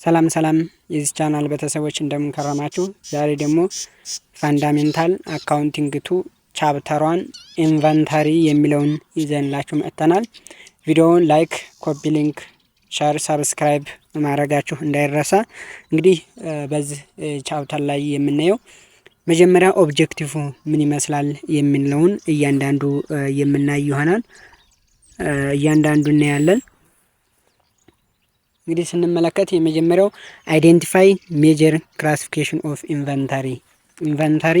ሰላም የዚህ ቻናል ቤተሰቦች እንደምን ከረማችሁ። ዛሬ ደግሞ ፋንዳሜንታል አካውንቲንግ 2 ቻፕተር 1 ኢንቨንተሪ የሚለውን ይዘንላችሁ መጥተናል። ቪዲዮውን ላይክ፣ ኮፒ ሊንክ፣ ሼር፣ ሰብስክራይብ ማድረጋችሁ እንዳይረሳ። እንግዲህ በዚህ ቻፕተር ላይ የምናየው መጀመሪያ ኦብጀክቲቭ ምን ይመስላል የሚለውን እያንዳንዱ የምናይ ይሆናል። እያንዳንዱ እናያለን። እንግዲህ ስንመለከት የመጀመሪያው አይዴንቲፋይ ሜጀር ክላሲፊኬሽን ኦፍ ኢንቨንተሪ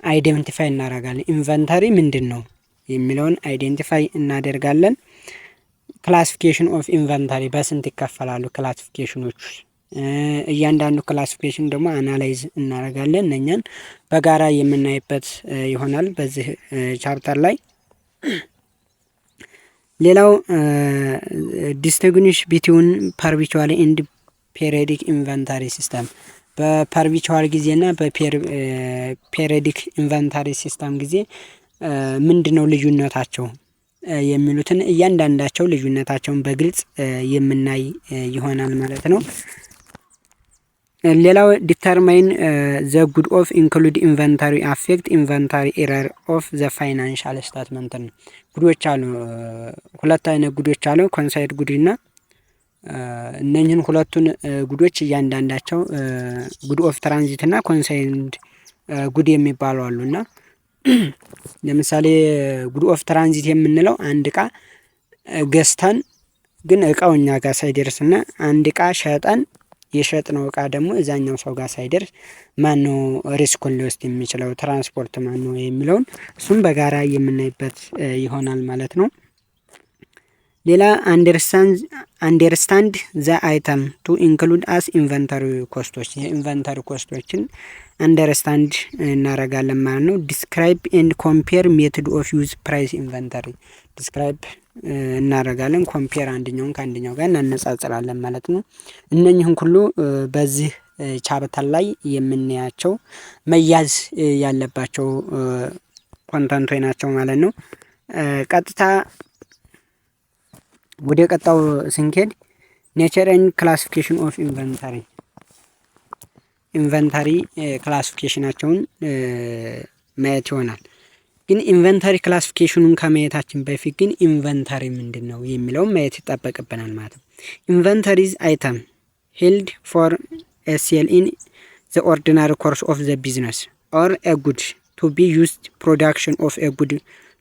አይዴንቲፋይ እናደርጋለን። ኢንቨንተሪ ምንድነው የሚለውን አይዴንቲፋይ እናደርጋለን። ክላሲፊኬሽን ኦፍ ኢንቨንተሪ በስንት ይከፈላሉ ክላሲፊኬሽኖች፣ እያንዳንዱ ክላሲፊኬሽን ደግሞ አናላይዝ እናደርጋለን። እነኛን በጋራ የምናይበት ይሆናል በዚህ ቻፕተር ላይ። ሌላው ዲስቲንጉሽ ቢትዊን ፐርፔቹዋል ኤንድ ፔሪዮዲክ ኢንቨንተሪ ሲስተም፣ በፐርፔቹዋል ጊዜና በፔሪዮዲክ ኢንቨንተሪ ሲስተም ጊዜ ምንድነው ልዩነታቸው የሚሉትን እያንዳንዳቸው ልዩነታቸውን በግልጽ የምናይ ይሆናል ማለት ነው። ሌላው ዲተርማይን ዘ ጉድ ኦፍ ኢንክሉድ ኢንቨንተሪ አፌክት ኢንቨንተሪ ኤረር ኦፍ ዘ ፋይናንሻል ስታትመንት ነው። ጉዶች አሉ፣ ሁለት አይነት ጉዶች አሉ፣ ኮንሳይድ ጉድ እና እነኚህን ሁለቱን ጉዶች እያንዳንዳቸው ጉድ ኦፍ ትራንዚት እና ኮንሳይድ ጉድ የሚባሉ አሉና ለምሳሌ ጉድ ኦፍ ትራንዚት የምንለው አንድ እቃ ገዝተን ግን እቃው እኛ ጋር ሳይደርስና አንድ እቃ ሸጠን የሸጥነው እቃ ደግሞ እዛኛው ሰው ጋር ሳይደርስ ማነው ሪስኩን ሊወስድ የሚችለው ትራንስፖርት ማነው የሚለውን እሱም በጋራ የምናይበት ይሆናል ማለት ነው። ሌላ አንደርስታንድ ዘ አይተም ቱ ኢንክሉድ አስ ኢንቨንተሪ ኮስቶች፣ የኢንቨንተሪ ኮስቶችን አንደርስታንድ እናደርጋለን ማለት ነው። ዲስክራይብ ኤንድ ኮምፔር ሜቶድ ኦፍ ዩዝ ፕራይስ ኢንቨንተሪ፣ ዲስክራይብ እናደርጋለን፣ ኮምፔር አንደኛውን ከአንደኛው ጋር እናነጻጽራለን ማለት ነው። እነኚህን ሁሉ በዚህ ቻፕተር ላይ የምናያቸው መያዝ ያለባቸው ኮንተንቶች ናቸው ማለት ነው። ቀጥታ ወደ ቀጣው ስንሄድ ኔቸር ኤንድ ክላሲፊኬሽን ኦፍ ኢንቨንተሪ ክላሲፊኬሽናቸውን ማየት ይሆናል። ግን ኢንቨንተሪ ክላሲፊኬሽኑን ከማየታችን በፊት ግን ኢንቨንተሪ ምንድነው የሚለውን ማየት ይጠበቅብናል ማለት ነው። ኢንቨንተሪዝ አይተም ሄልድ ፎር ሴል ኢን ዘ ኦርዲናሪ ኮርስ ኦፍ ዘ ቢዝነስ ኦር ኤ ጉድ ቱ ቢ ዩዝድ ፕሮዳክሽን ኦፍ ኤ ጉድ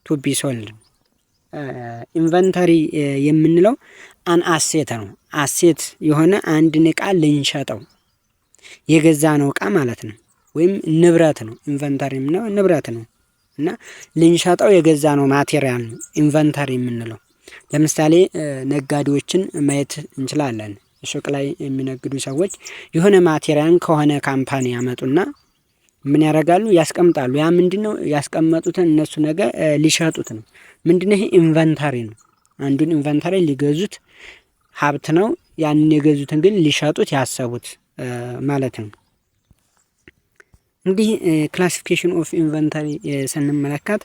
ቱ ቢ ሶልድ። ኢንቨንተሪ የምንለው አን አሴት ነው። አሴት የሆነ አንድን እቃ ልንሸጠው የገዛ ነው እቃ ማለት ነው፣ ወይም ንብረት ነው። ኢንቨንተሪ የምንለው ንብረት ነው እና ልንሸጠው የገዛ ነው ማቴሪያል ነው ኢንቨንተሪ የምንለው። ለምሳሌ ነጋዴዎችን ማየት እንችላለን። ሱቅ ላይ የሚነግዱ ሰዎች የሆነ ማቴሪያል ከሆነ ካምፓኒ ያመጡና ምን ያደርጋሉ? ያስቀምጣሉ። ያ ምንድነው? ያስቀመጡትን እነሱ ነገር ሊሸጡት ነው። ምንድነው? ይሄ ኢንቨንተሪ ነው። አንዱን ኢንቨንተሪ ሊገዙት ሀብት ነው። ያንን የገዙትን ግን ሊሸጡት ያሰቡት ማለት ነው። እንግዲህ ክላሲፊኬሽን ኦፍ ኢንቨንተሪ ስንመለከት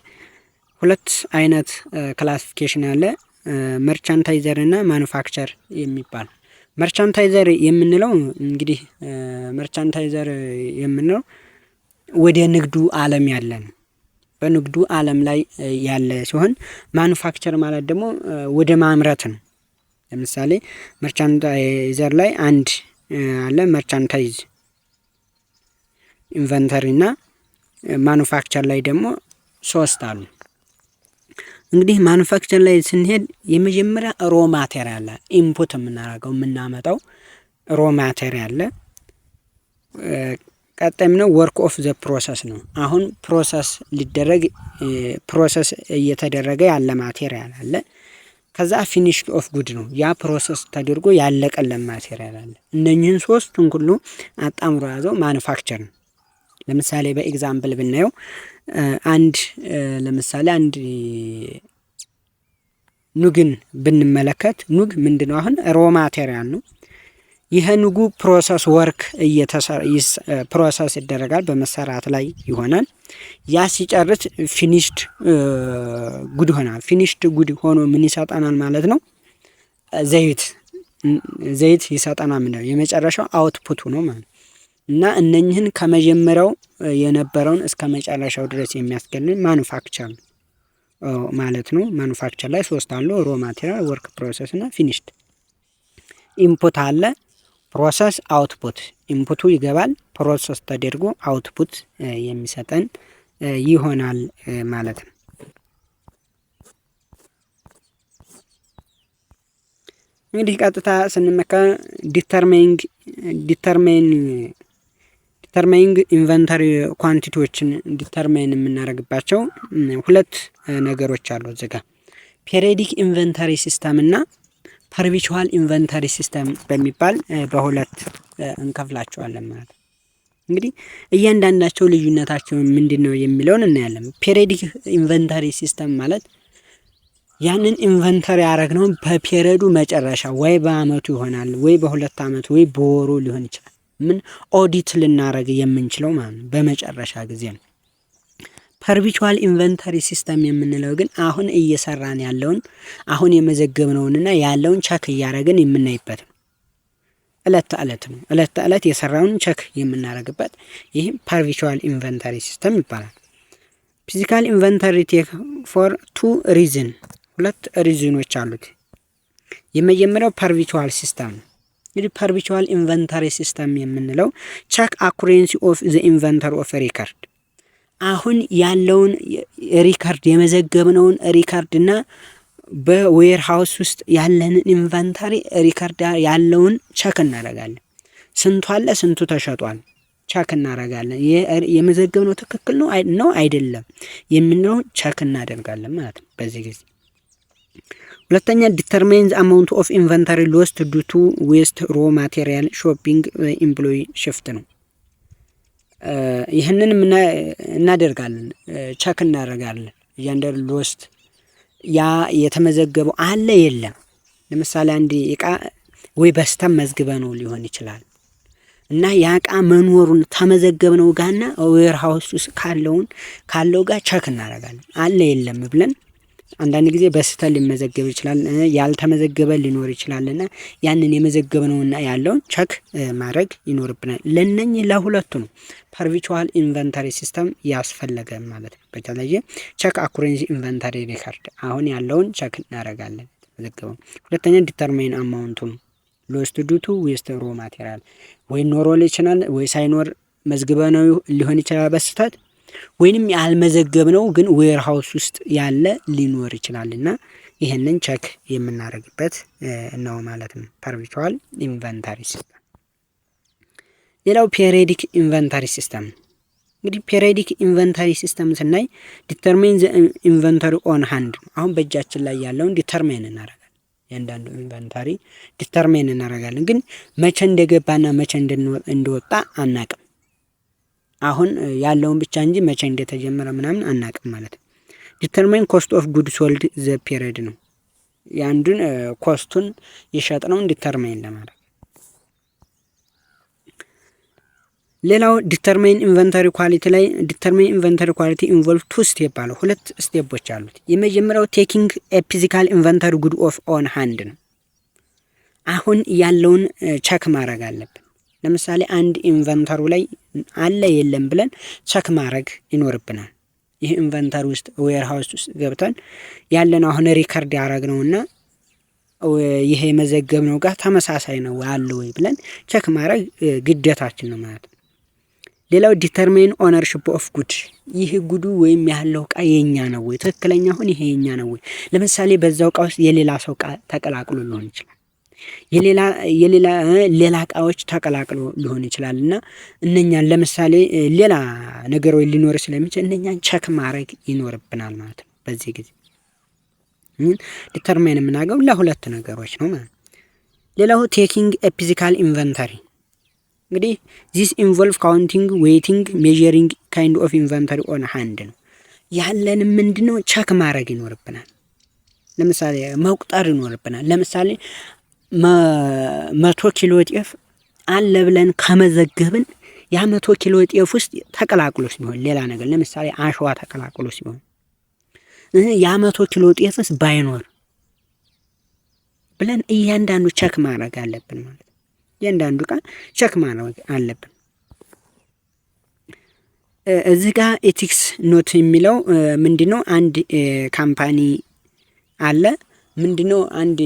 ሁለት አይነት ክላሲፊኬሽን አለ፣ መርቻንታይዘር እና ማኑፋክቸር የሚባል። መርቻንታይዘር የምንለው እንግዲህ መርቻንታይዘር የምንለው ወደ ንግዱ ዓለም ያለ ነው፣ በንግዱ ዓለም ላይ ያለ ሲሆን ማኑፋክቸር ማለት ደግሞ ወደ ማምረት ነው። ለምሳሌ መርቻንታይዘር ላይ አንድ አለ፣ መርቻንታይዝ ኢንቨንተሪ እና ማኑፋክቸር ላይ ደግሞ 3 አሉ። እንግዲህ ማኑፋክቸር ላይ ስንሄድ የመጀመሪያ ሮ ማቴሪያል አለ፣ ኢንፑት የምናደርገው የምናመጣው ሮ ማቴሪያል አለ። ቀጣይም ነው ወርክ ኦፍ ዘ ፕሮሰስ ነው። አሁን ፕሮሰስ እየተደረገ ያለ ማቴሪያል አለ። ከዛ ፊኒሽድ ኦፍ ጉድ ነው፣ ያ ፕሮሰስ ተደርጎ ያለቀለን ማቴሪያል አለ። እነኚህን 3ቱን ሁሉ አጣምሮ ያዘው ማኑፋክቸር ነው። ለምሳሌ በኤግዛምፕል ብናየው ለምሳሌ አንድ ኑግን ብንመለከት ኑግ ምንድነው? አሁን ሮ ማቴሪያል ነው። ይሄ ኑጉ ፕሮሰስ ወርክ ፕሮሰስ ይደረጋል፣ በመሰራት ላይ ይሆናል። ያ ሲጨርስ ፊኒሽድ ጉድ ሆናል። ፊኒሽድ ጉድ ሆኖ ምን ይሰጣናል ማለት ነው? ዘይት ዘይት ይሰጠናል ምንድነው የመጨረሻው አውትፑቱ ነው ማለት ነው። እና እነኝህን ከመጀመሪያው የነበረውን እስከ መጨረሻው ድረስ የሚያስገኝ ማኑፋክቸር ነው ማለት ነው። ማኑፋክቸር ላይ 3 አሉ፣ ሮ ማቴሪያል፣ ወርክ ፕሮሰስ እና ፊኒሽድ። ኢንፑት አለ፣ ፕሮሰስ፣ አውትፑት። ኢንፑቱ ይገባል፣ ፕሮሰስ ተደርጎ አውትፑት የሚሰጠን ይሆናል ማለት ነው። እንግዲህ ቀጥታ ስንመካ ዲተርማይንግ ኢንቨንተሪ ኳንቲቲዎችን ዲተርማይን የምናደርግባቸው 2 ነገሮች አሉ እዚህ ጋር ፔሪዮዲክ ኢንቨንተሪ ሲስተም እና ፐርፔቹዋል ኢንቨንተሪ ሲስተም በሚባል በ2 እንከፍላቸዋለን ማለት ነው። እንግዲህ እያንዳንዳቸው ልዩነታቸው ምንድነው የሚለውን እናያለን። ፔሪዮዲክ ኢንቨንተሪ ሲስተም ማለት ያንን ኢንቨንተሪ ያደረግነው በፔሪዮዱ መጨረሻ ወይ በአመቱ ይሆናል ወይ በ2 አመት ወይ በወሩ ሊሆን ይችላል። ምን ኦዲት ልናደርግ የምንችለው ማለት ነው በመጨረሻ ጊዜ ነው። ፐርፔቹዋል ኢንቨንተሪ ሲስተም የምንለው ግን አሁን እየሰራን ያለውን አሁን የመዘገብነውንና ያለውን ቸክ እያደረግን የምናይበት ነው። እለት ተእለት የሰራውን ቸክ የምናደርግበት ይህ ፐርፔቹዋል ኢንቨንተሪ ሲስተም ይባላል። ፊዚካል ኢንቨንተሪ ቴክ ፎር 2 ሪዝን 2 ሪዝኖች አሉት። የመጀመሪያው ፐርፔቹዋል ሲስተም ነው። እንግዲህ ፐርፔቹዋል ኢንቨንተሪ ሲስተም የምንለው ቸክ አኩሬንሲ ኦፍ ዘ ኢንቨንተሪ ኦፍ ሪከርድ አሁን ያለውን ሪከርድ የመዘገብነውን ሪከርድ እና በዌር ሃውስ ውስጥ ያለንን ኢንቨንተሪ ሪከርድ ያለውን ቸክ እናደርጋለን። ስንቱ አለ፣ ስንቱ ተሸጧል ቸክ እናደርጋለን። የመዘገብነው ትክክል ነው አይደለም የምንለው ቸክ እናደርጋለን ማለት ነው በዚህ ጊዜ። ሁለተኛ ዲተርማይንስ አማውንት ኦፍ ኢንቨንተሪ ሎስት ዱ ቱ ዌስት ሮ ማቴሪያል ሾፒንግ ኤምፕሎይ ሽፍት ነው። ይህንን እናደርጋለን ቸክ እናደርጋለን። እያንዳንዱ ሎስት ያ የተመዘገበው አለ የለም። ለምሳሌ አንድ እቃ ወይ በስተም መዝግበነው ሊሆን ይችላል እና ያ እቃ መኖሩን ተመዘገብነው ጋርና ዌር ሃውስ ውስጥ ካለው ጋር ቸክ እናደርጋለን አለ የለም ብለን። አንዳንድ ጊዜ በስተል ሊመዘገብ ይችላል፣ ያልተመዘገበ ሊኖር ይችላልና ያንን የመዘገብነውና ያለውን ቸክ ማድረግ ይኖርብናል። ለነኚህ ለሁለቱ ነው ፐርፔቹዋል ኢንቨንተሪ ሲስተም ያስፈለገ ማለት ነው። በተለየ ቸክ አኩሬንሲ ኢንቨንተሪ ሪከርድ አሁን ያለውን ቸክ እናደርጋለን መዘገበው። ሁለተኛ ዲተርማይን አማውንቱ ሎስት ዱ ቱ ዌስት ሮ ማቴሪያል ወይ ኖሮ ይችላል ወይ ሳይኖር መዝግበነው ሊሆን ይችላል በስተት ወይንም ያልመዘገብነው ግን ዌር ሃውስ ውስጥ ያለ ሊኖር ይችላልና ይሄንን ቸክ የምናደርግበት ነው ማለት ነው ፐርፔቹዋል ኢንቨንተሪ ሲስተም። ሌላው ፔሪዮዲክ ኢንቨንተሪ ሲስተም። እንግዲህ ፔሪዮዲክ ኢንቨንተሪ ሲስተም ስናይ ዲተርማይን ዘ ኢንቨንተሪ ኦን ሃንድ አሁን በእጃችን ላይ ያለውን ዲተርማይን እናደርጋለን። ያንዳንዱ ኢንቨንተሪ ዲተርማይን እናደርጋለን፣ ግን መቼ እንደገባና መቼ እንደወጣ አናቅም። አሁን ያለውን ብቻ እንጂ መቼ እንደተጀመረ ምናምን አናቅም ማለት ነው። ዲተርማይን ኮስት ኦፍ ጉድ ሶልድ ዘ ፔሪዮድ ነው። ያንዱን ኮስቱን የሸጥነውን ዲተርማይን ለማድረግ። ሌላው ዲተርማይን ኢንቨንተሪ ኳሊቲ ላይ ዲተርማይን ኢንቨንተሪ ኳሊቲ ኢንቮልቭ 2 ስቴፕ አለው። 2 ስቴፖች አሉት። የመጀመሪያው ቴኪንግ ኤ ፊዚካል ኢንቨንተሪ ጉድ ኦፍ ኦን ሃንድ ነው። አሁን ያለውን ቸክ ማድረግ አለብን። ለምሳሌ አንድ ኢንቨንተሩ ላይ አለ የለም ብለን ቸክ ማድረግ ይኖርብናል። ይህ ኢንቨንተር ውስጥ ዌር ሃውስ ውስጥ ገብተን ያለን አሁን ሪከርድ ያደረግነውና ይሄ የመዘገብነው ጋር ተመሳሳይ ነው አለ ወይ ብለን ቸክ ማድረግ ግዴታችን ነው ማለት ነው። ሌላው ዲተርማይን ኦነርሺፕ ኦፍ ጉድ ይህ ጉዱ ወይም ያለው እቃ የኛ ነው ወይ ትክክለኛ አሁን ይሄ የኛ ነው ወይ። ለምሳሌ በዛው እቃ ውስጥ የሌላ ሰው እቃ ተቀላቅሎ ሊሆን ይችላል፣ ሌላ እቃዎች ተቀላቅሎ ሊሆን ይችላልና እነኛን ለምሳሌ ሌላ ነገር ወይ ሊኖር ስለሚችል እነኛን ቸክ ማድረግ ይኖርብናል ማለት ነው። በዚህ ጊዜ ዲተርማይን የምናገው ለሁለት ነገሮች ነው ማለት። ሌላው ቴኪንግ ኤ ፊዚካል ኢንቨንተሪ እንግዲህ ዚስ ኢንቮልቭ ካውንቲንግ ዌይቲንግ ሜዠሪንግ ካይንድ ኦፍ ኢንቨንተሪ ኦን ሃንድ ነው። ያለን ምንድነው ቸክ ማድረግ ይኖርብናል። ለምሳሌ መቁጠር ይኖርብናል። ለምሳሌ 100 ኪሎ ጤፍ አለ ብለን ከመዘገብን ያ 100 ኪሎ ጤፍ ውስጥ ተቀላቅሎ ሲሆን ሌላ ነገር ለምሳሌ አሸዋ ተቀላቅሎ ሲሆን ያ 100 ኪሎ ጤፍስ ብለን እያንዳንዱ ቸክ ማድረግ አለብን ማለት ነው። እያንዳንዱ እቃ ቸክ ማድረግ አለብን። እዚህ ጋር ኤቲክስ ኖት የሚለው ምንድነው? አንድ ካምፓኒ አለ። ምንድነው? አንድ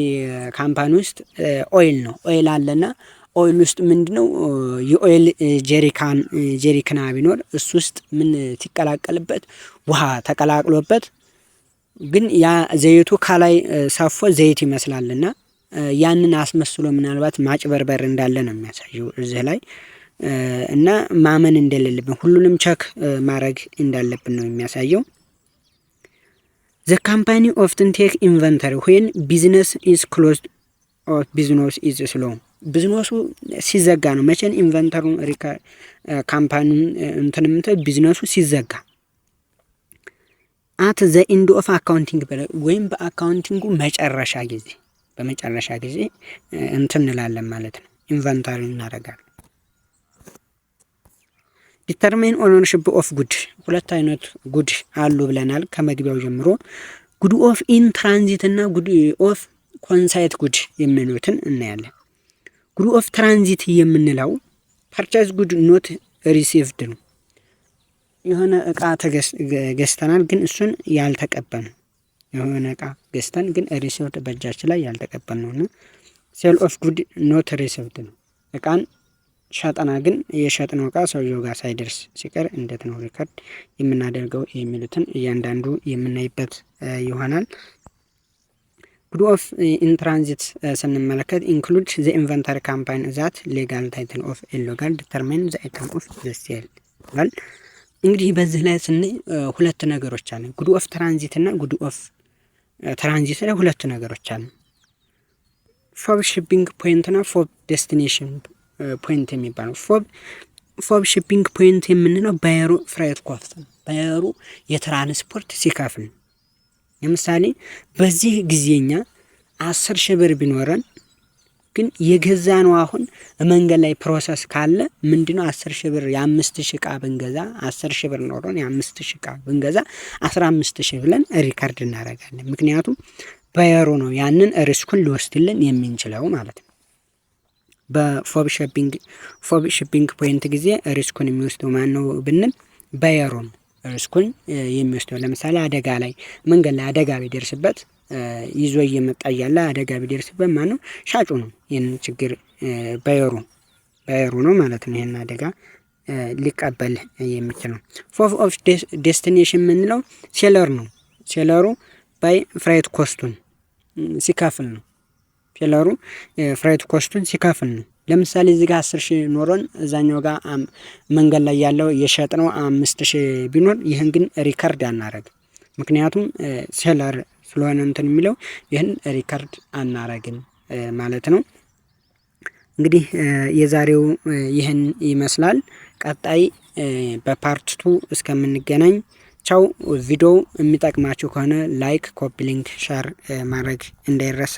ካምፓኒ ውስጥ ኦይል ነው። ኦይል አለና ኦይል ውስጥ ምንድነው? የኦይል ጀሪካን ቢኖር እሱ ውስጥ ምን ሲቀላቀልበት ውሃ ተቀላቅሎበት ግን ያ ዘይቱ ከላይ ሰፎ ዘይት ይመስላልና ያንን አስመስሎ ምናልባት ማጭበርበር እንዳለ ነው የሚያሳየው እዚህ ላይ እና ማመን እንደሌለብን ሁሉንም ቸክ ማድረግ እንዳለብን ነው የሚያሳየው። The company often take inventory when business is closed or business is slow. ቢዝነሱ ሲዘጋ ነው መቼን ኢንቨንተሩን ካምፓኒውን እንትንም ቢዝነሱ ሲዘጋ at the end of accounting ወይም በአካውንቲንጉ በመጨረሻ ጊዜ እንትን እንላለን ማለት ነው። ኢንቨንተሪ እናደርጋለን። ዲተርማይን ኦነርሺፕ ኦፍ ጉድ ሁለት አይነት ጉድ አሉ ብለናል ከመግቢያው ጀምሮ። ጉድ ኦፍ ኢን ትራንዚት እና ጉድ ኦፍ ኮንሳይት ጉድ የሚሉትን እናያለን። ጉድ ኦፍ ትራንዚት የምንለው ፐርቸዝ ጉድ ኖት ሪሲቭድ ነው። የሆነ እቃ ገዝተናል ግን እሱን ያልተቀበልነው የሆነ እቃ ገዝተን ግን ሪሲቭድ በእጃችን ላይ ያልተቀበልነው ነው። ሴል ኦፍ ጉድ ኖት ሪሲቭድ ነው። እቃን ሸጠና ግን የሸጥነው እቃ ሰውየው ጋር ሳይደርስ ሲቀር እንዴት ነው ሪከርድ የምናደርገው የሚሉትን እያንዳንዱ የምናይበት ይሆናል። ጉድ ኦፍ ኢን ትራንዚት ስንመለከት ኢንክሉድ ዘ ኢንቨንተሪ ካምፓኒ ዛት ሌጋል ታይትል ኦፍ ኢሎጋል ዲተርማይን ዘ አይተም ኦፍ ዘ ሴል ይላል። እንግዲህ በዚህ ላይ ስናይ ሁለት ነገሮች አሉ። ጉድ ኦፍ ትራንዚት እና ጉድ ኦፍ ትራንዚት ላይ ሁለት ነገሮች አሉ። ፎብ ሺፒንግ ፖይንት እና ፎብ ዴስቲኔሽን ፖይንት የሚባለው ፎብ ሺፒንግ ፖይንት የምንለው ባየሩ ፍራይት ኮስት ነው። ባየሩ የትራንስፖርት ሲከፍል ለምሳሌ በዚህ ጊዜኛ 10,000 ብር ቢኖረን ግን የገዛ ነው አሁን መንገድ ላይ ፕሮሰስ ካለ ምንድነው 10,000 ብር የ5,000 እቃ ብንገዛ 10,000 ብር ኖሮን የ5,000 እቃ ብንገዛ 15,000 ብለን ሪከርድ እናደርጋለን። ምክንያቱም ባየሩ ነው ያንን ሪስኩን ሊወስድልን የሚንችለው ማለት ነው። በፎብ ሺፒንግ ፖይንት ጊዜ ሪስኩን የሚወስደው ማን ነው ብንል ባየሩ ነው ሪስኩን የሚወስደው። ለምሳሌ አደጋ ላይ መንገድ ላይ አደጋ ቢደርስበት ይዞ እየመጣ ያለ አደጋ ቢደርስበት ማን ነው? ሻጩ ነው። ይሄን ችግር ባየሩ ነው ማለት ነው። ይሄን አደጋ ሊቀበል የሚችለው። ፎብ ኦፍ ዴስቲኔሽን የምንለው ሴለር ነው። ሴለሩ ባይ ፍራይት ኮስቱን ሲከፍል ነው። ሴለሩ ፍራይት ኮስቱን ሲከፍል ነው። ለምሳሌ እዚህ ጋር 10,000 ኖሮን እዛኛው ጋር መንገድ ላይ ያለው የሸጥነው 5,000 ቢኖር ይህን ግን ሪከርድ አናረግ። ምክንያቱም ሴለር ስለሆነ እንትን የሚለው ይህን ሪከርድ አናረግም ማለት ነው። እንግዲህ የዛሬው ይህን ይመስላል። ቀጣይ በፓርት 2 እስከምንገናኝ ቻው። ቪዲዮ የሚጠቅማችሁ ከሆነ ላይክ፣ ኮፒ ሊንክ፣ ሼር ማድረግ እንዳይረሳ።